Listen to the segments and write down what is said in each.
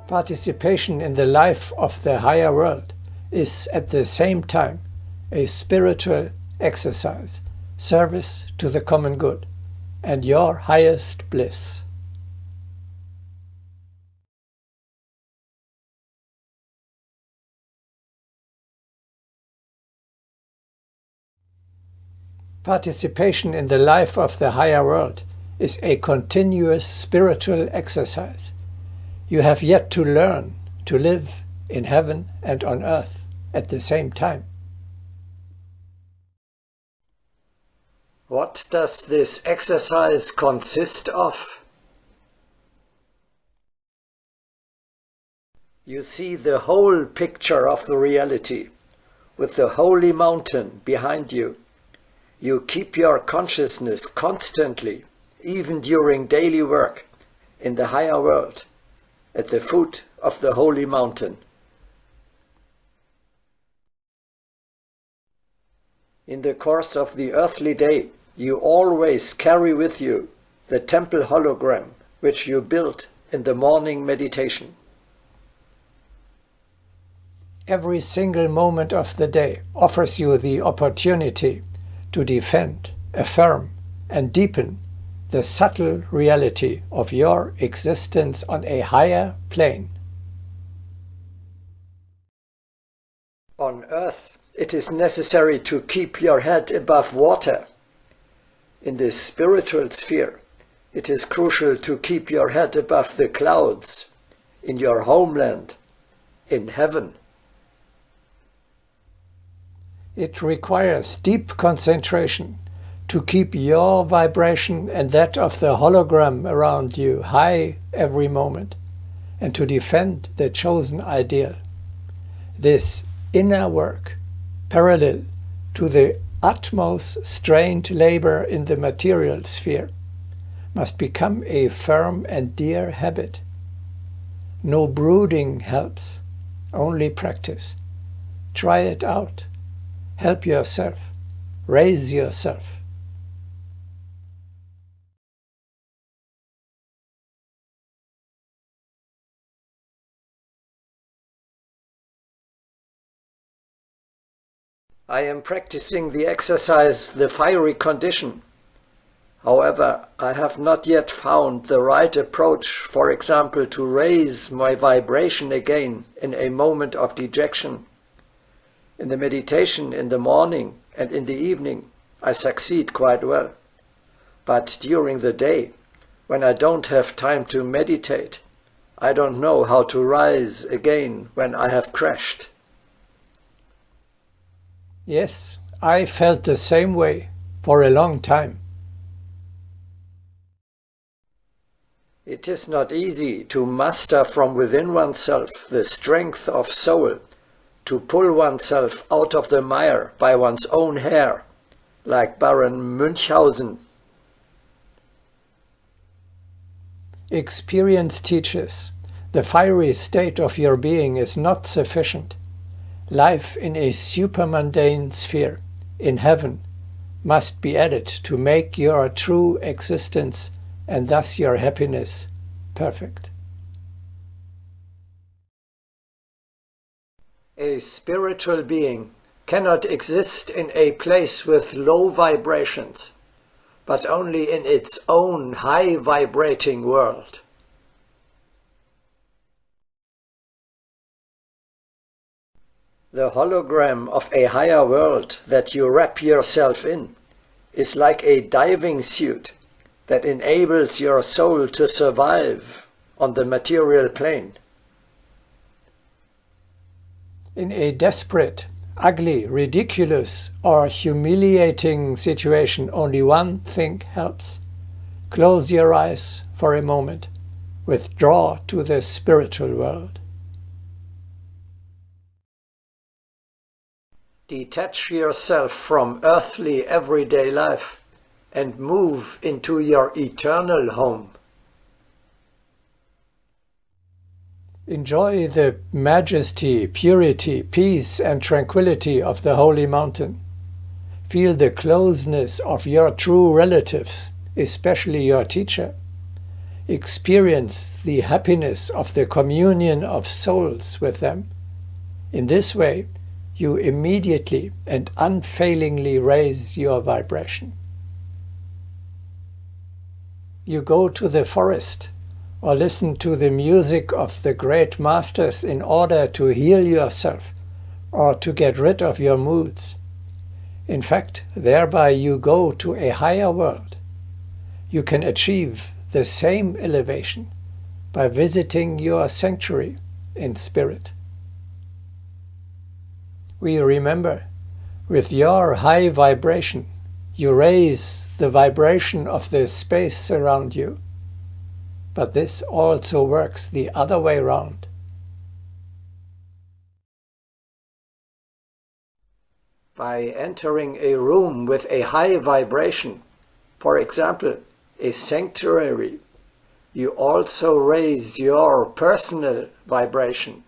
Participation in the life of the higher world is at the same time a spiritual exercise, service to the common good, and your highest bliss. Participation in the life of the higher world is a continuous spiritual exercise. You have yet to learn to live in heaven and on earth at the same time. What does this exercise consist of? You see the whole picture of the reality, with the holy mountain behind you. You keep your consciousness constantly, even during daily work, in the higher world, at the foot of the holy mountain. In the course of the earthly day, you always carry with you the temple hologram which you built in the morning meditation. Every single moment of the day offers you the opportunity to defend, affirm, and deepen the subtle reality of your existence on a higher plane. On earth, it is necessary to keep your head above water. In the spiritual sphere, it is crucial to keep your head above the clouds, in your homeland, in heaven. It requires deep concentration to keep your vibration and that of the hologram around you high every moment, and to defend the chosen ideal. This inner work, parallel to the utmost strained labor in the material sphere, must become a firm and dear habit. No brooding helps, only practice. Try it out. Help yourself. Raise yourself. I am practicing the exercise, the fiery condition. However, I have not yet found the right approach, for example, to raise my vibration again in a moment of dejection. In the meditation in the morning and in the evening, I succeed quite well. But during the day, when I don't have time to meditate, I don't know how to rise again when I have crashed. Yes, I felt the same way for a long time. It is not easy to muster from within oneself the strength of soul, to pull oneself out of the mire by one's own hair, like Baron Münchhausen. Experience teaches the fiery state of your being is not sufficient. Life in a supermundane sphere, in heaven, must be added to make your true existence and thus your happiness perfect. A spiritual being cannot exist in a place with low vibrations, but only in its own high vibrating world. The hologram of a higher world that you wrap yourself in is like a diving suit that enables your soul to survive on the material plane. In a desperate, ugly, ridiculous, or humiliating situation, only one thing helps. Close your eyes for a moment. Withdraw to the spiritual world. Detach yourself from earthly everyday life and move into your eternal home. Enjoy the majesty, purity, peace, and tranquility of the holy mountain. Feel the closeness of your true relatives, especially your teacher. experience the happiness of the communion of souls with them. In this way, you immediately and unfailingly raise your vibration. You go to the forest or listen to the music of the great masters in order to heal yourself or to get rid of your moods. In fact, thereby you go to a higher world. You can achieve the same elevation by visiting your sanctuary in spirit. We remember, with your high vibration, you raise the vibration of the space around you. But this also works the other way round. By entering a room with a high vibration, for example, a sanctuary, you also raise your personal vibration.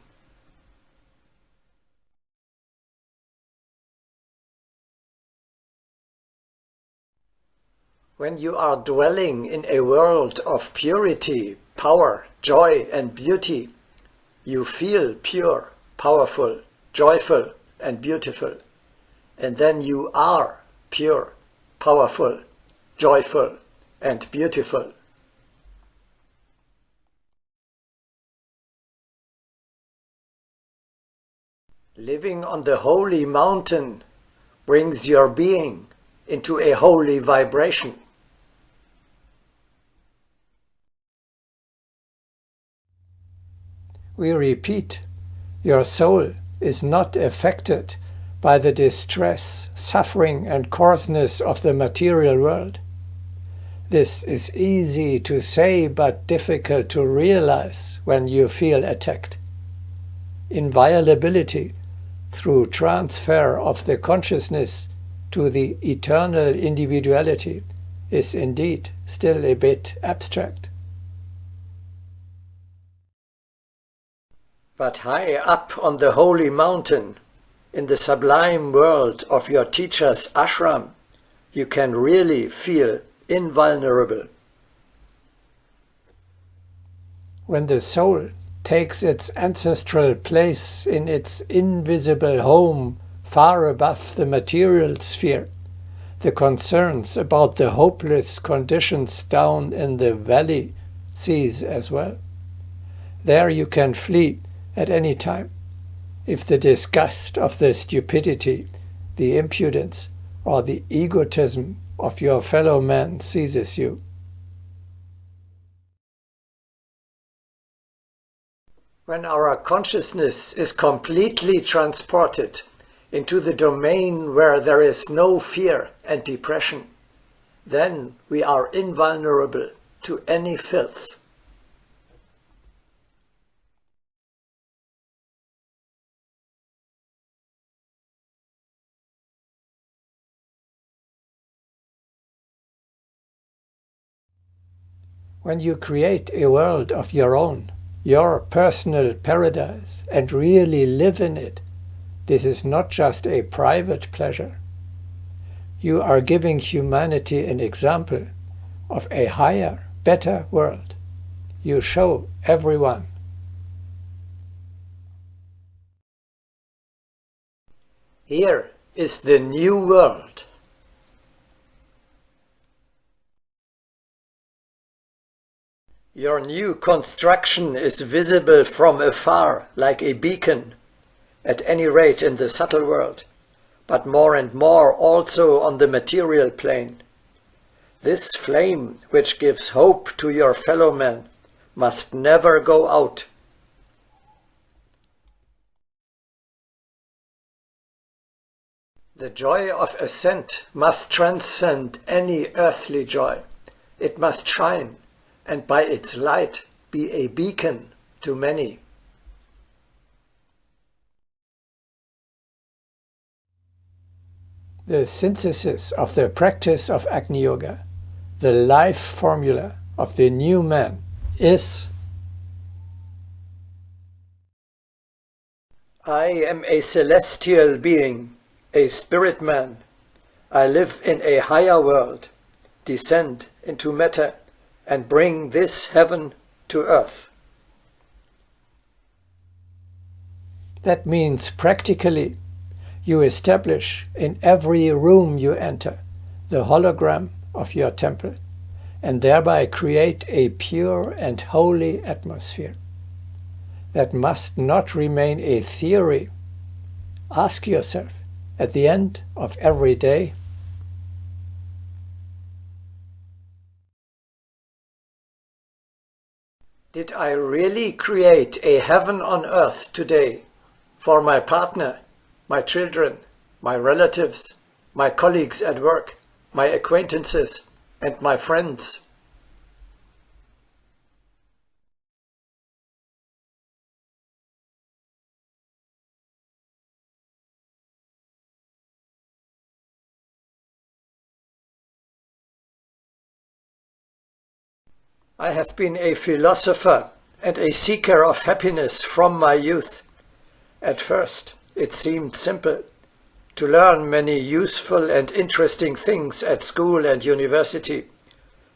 When you are dwelling in a world of purity, power, joy and beauty, you feel pure, powerful, joyful and beautiful. And then you are pure, powerful, joyful and beautiful. Living on the holy mountain brings your being into a holy vibration. We repeat, your soul is not affected by the distress, suffering and coarseness of the material world. This is easy to say but difficult to realize when you feel attacked. Inviolability through transfer of the consciousness to the eternal individuality is indeed still a bit abstract. But high up on the holy mountain, in the sublime world of your teacher's ashram, you can really feel invulnerable. When the soul takes its ancestral place in its invisible home far above the material sphere, the concerns about the hopeless conditions down in the valley cease as well. There you can flee at any time, if the disgust of the stupidity, the impudence, or the egotism of your fellow man seizes you. When our consciousness is completely transported into the domain where there is no fear and depression, then we are invulnerable to any filth. When you create a world of your own, your personal paradise, and really live in it, this is not just a private pleasure. You are giving humanity an example of a higher, better world. You show everyone. Here is the new world. Your new construction is visible from afar like a beacon, at any rate in the subtle world, but more and more also on the material plane. This flame which gives hope to your fellow men must never go out. The joy of ascent must transcend any earthly joy. It must shine, and by its light be a beacon to many. The synthesis of the practice of Agni Yoga, the life formula of the new man, is: I am a celestial being, a spirit man. I live in a higher world, descend into matter, and bring this heaven to earth. That means practically you establish in every room you enter the hologram of your temple and thereby create a pure and holy atmosphere. That must not remain a theory. Ask yourself at the end of every day, did I really create a heaven on earth today for my partner, my children, my relatives, my colleagues at work, my acquaintances, and my friends? I have been a philosopher and a seeker of happiness from my youth. At first, it seemed simple to learn many useful and interesting things at school and university,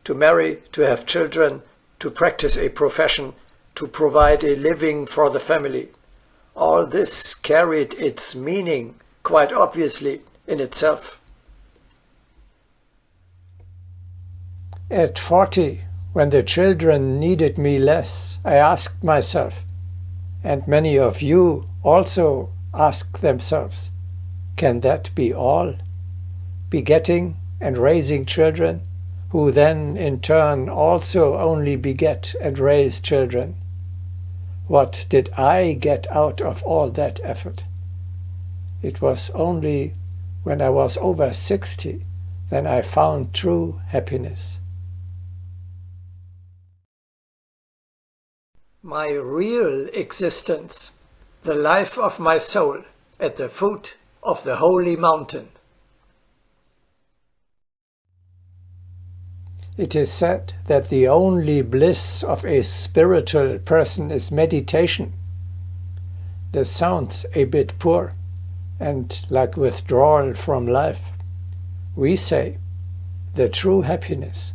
to marry, to have children, to practice a profession, to provide a living for the family. All this carried its meaning quite obviously in itself. At 40, when the children needed me less, I asked myself, and many of you also ask themselves, can that be all? Begetting and raising children, who then in turn also only beget and raise children. What did I get out of all that effort? It was only when I was over 60 that I found true happiness. My real existence, the life of my soul at the foot of the holy mountain. It is said that the only bliss of a spiritual person is meditation. This sounds a bit poor and like withdrawal from life. We say the true happiness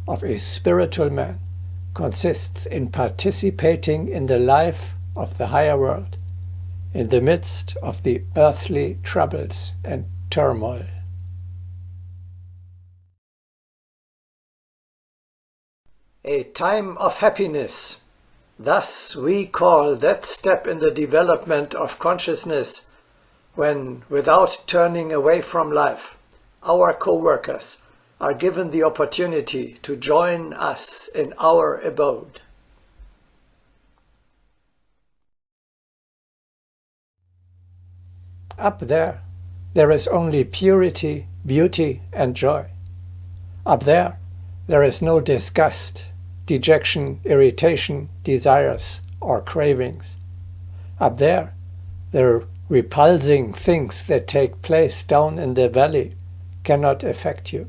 of a spiritual man consists in participating in the life of the higher world, in the midst of the earthly troubles and turmoil. A time of happiness. Thus we call that step in the development of consciousness when, without turning away from life, our co-workers are given the opportunity to join us in our abode. Up there is only purity, beauty, and joy. Up there is no disgust, dejection, irritation, desires, or cravings. Up there, the repulsing things that take place down in the valley cannot affect you.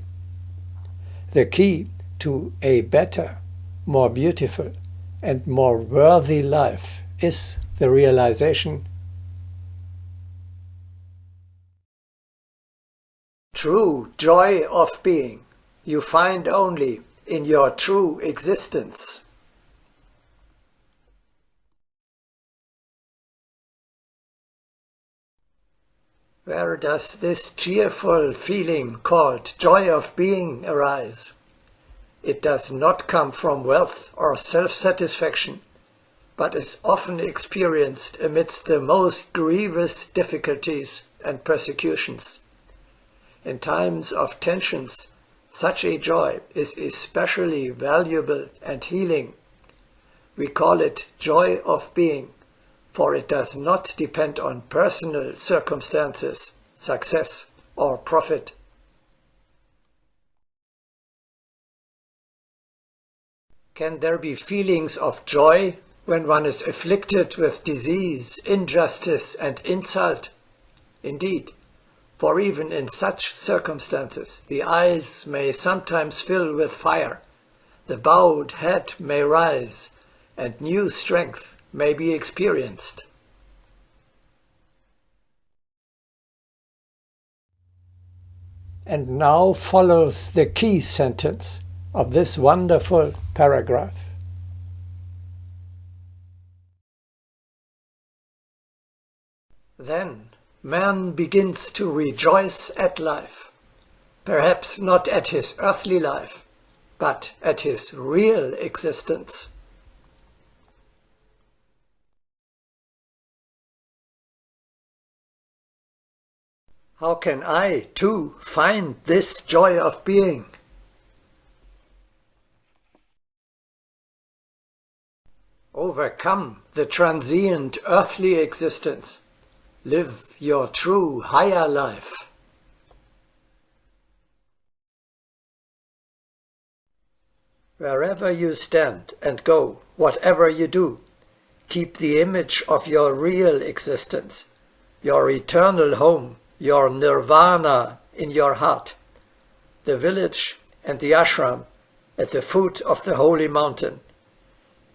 The key to a better, more beautiful, and more worthy life is the realization true joy of being you find only in your true existence. Where does this cheerful feeling called joy of being arise? It does not come from wealth or self-satisfaction, but is often experienced amidst the most grievous difficulties and persecutions. In times of tensions, such a joy is especially valuable and healing. We call it joy of being, for it does not depend on personal circumstances, success, or profit. Can there be feelings of joy when one is afflicted with disease, injustice, and insult? Indeed, for even in such circumstances, the eyes may sometimes fill with fire, the bowed head may rise, and new strength may be experienced. And now follows the key sentence of this wonderful paragraph. Then man begins to rejoice at life, perhaps not at his earthly life, but at his real existence. How can I, too, find this joy of being? Overcome the transient earthly existence. Live your true higher life. Wherever you stand and go, whatever you do, keep the image of your real existence, your eternal home, your nirvana in your heart, the village and the ashram at the foot of the holy mountain,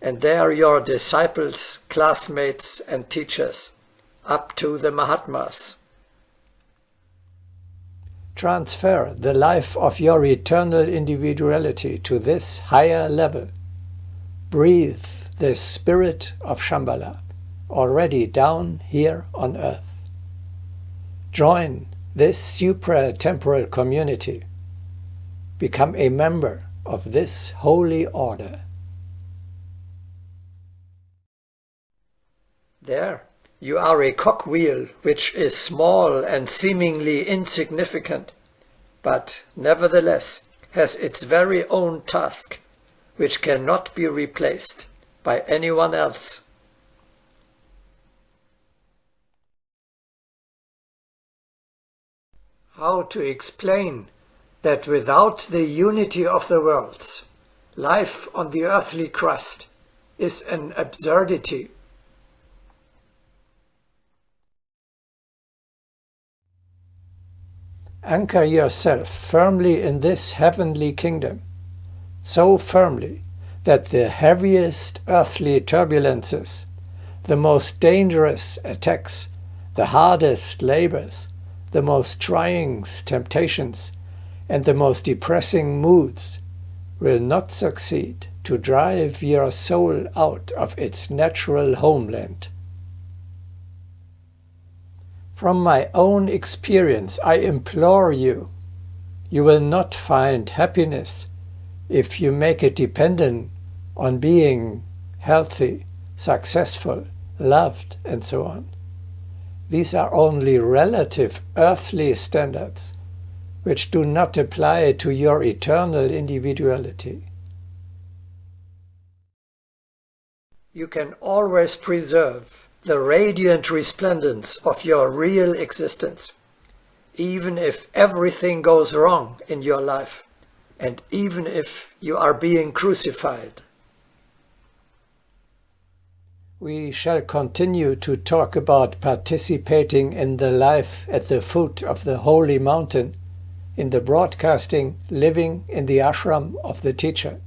and there your disciples, classmates and teachers, up to the Mahatmas. Transfer the life of your eternal individuality to this higher level. Breathe the spirit of Shambhala already down here on earth. Join this supra-temporal community. Become a member of this holy order. There, you are a cogwheel which is small and seemingly insignificant, but nevertheless has its very own task, which cannot be replaced by anyone else. How to explain that without the unity of the worlds, life on the earthly crust is an absurdity? Anchor yourself firmly in this heavenly kingdom, so firmly that the heaviest earthly turbulences, the most dangerous attacks, the hardest labors, the most trying temptations, and the most depressing moods will not succeed to drive your soul out of its natural homeland. From my own experience, I implore you, you will not find happiness if you make it dependent on being healthy, successful, loved, and so on. These are only relative earthly standards which do not apply to your eternal individuality. You can always preserve the radiant resplendence of your real existence, even if everything goes wrong in your life, and even if you are being crucified. We shall continue to talk about participating in the life at the foot of the holy mountain, in the broadcasting, living in the ashram of the teacher.